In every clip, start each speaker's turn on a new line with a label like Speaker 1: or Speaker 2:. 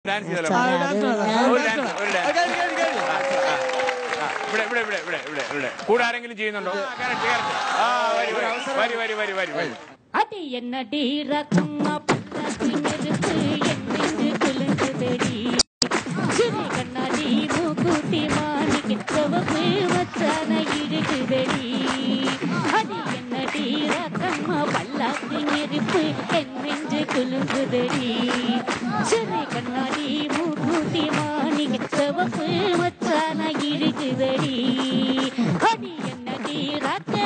Speaker 1: Dance ചെയ്തല്ലോ. കൂടെ ആരെങ്കിലും ചെയ്യുന്നുണ്ടോ?
Speaker 2: அது என்னடி ரக்கம்மா பல்லாக்கு நெருப்பு என்னென்று குலுங்குதடி சிறு கண்ணாடி மூக்குத்தி மாணிக்கு சிவப்பு மச்சான இழுகுதடி அது என்னடி ரக்கம்மா பல்லாக்கு நெருப்பு என்னென்று குலுங்குதடி சிறு கண்ணாடி மூக்குத்தி மாணிக்கு சிவப்பு மச்சான இழுகுதடி அது என்னடி ரக்க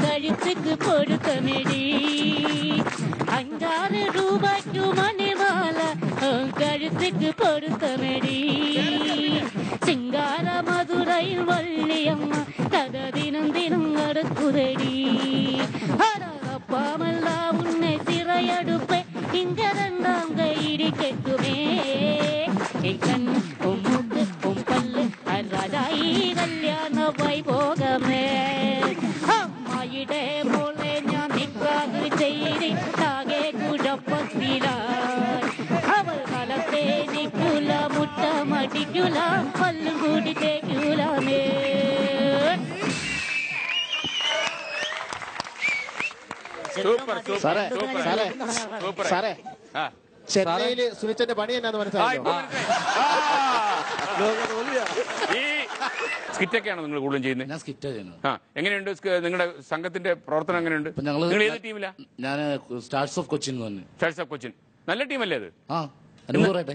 Speaker 2: கழுத்துக்கு பொருத்தமெடி 5 ரூபாய்க்கு மணிமாலை கழுத்துக்கு பொருத்தமெடி சிங்கார மதுரை வள்ளியம்மா கத தினம் தினம் நடக்குதடி அப்பாமல்லா உன்னை சிறையடுப்பே இங்க 2ஆம் கைடி கெட்டுமே கண் உம்முக்கு உம்பல்லு ராஜாயி கல்யாண வைபோகமே അമ്മയുടെ മോളെ ഞാൻ നിക്കാഹ് ചെയ്ത് താകെ കുഴപ്പത്തിലായി അവൾ കാലത്തെ നിൽക്കൂല മുട്ട മടിക്കൂല പല്ലും കൂടി തേക്കൂലേ
Speaker 3: ചെന്നൈയില് സുനിച്ചന്റെ പണി എന്നാന്ന് മനസ്സിലായോ?
Speaker 1: സ്കിറ്റൊക്കെയാണോ നിങ്ങൾ കൂടുതലും ചെയ്യുന്നത്?
Speaker 4: ഞാൻ സ്കിറ്റാ ചെയ്യുന്നത്.
Speaker 1: എങ്ങനെയുണ്ട് നിങ്ങളുടെ സംഘത്തിന്റെ പ്രവർത്തനം? എങ്ങനെയുണ്ട്? നിങ്ങൾ ഏത് ടീമിലാ?
Speaker 4: ഞാൻ സ്റ്റാർസ് ഓഫ് കൊച്ചിൻ തന്നെ.
Speaker 1: സ്റ്റാർസ് ഓഫ് കൊച്ചിൻ നല്ല ടീമല്ലേ അത്?
Speaker 4: അനുഭവട്ടെ.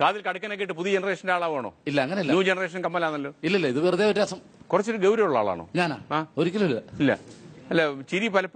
Speaker 1: കാതിൽ കടക്കനൊക്കെ ഇട്ട് പുതിയ ജനറേഷന്റെ ആളാവണോ?
Speaker 4: ഇല്ല, അങ്ങനെയല്ല.
Speaker 1: ന്യൂ ജനറേഷൻ കമ്മലാണല്ലോ.
Speaker 4: ഇല്ലല്ല, ഇത് വെറുതെ ഒരു രസം.
Speaker 1: കുറച്ചൊരു ഗൗരവമുള്ള ആളാണോ?
Speaker 4: ഞാനാ? ഒരിക്കലും ഇല്ല.
Speaker 1: ഇല്ല, അല്ല ചിരി പലപ്പോഴും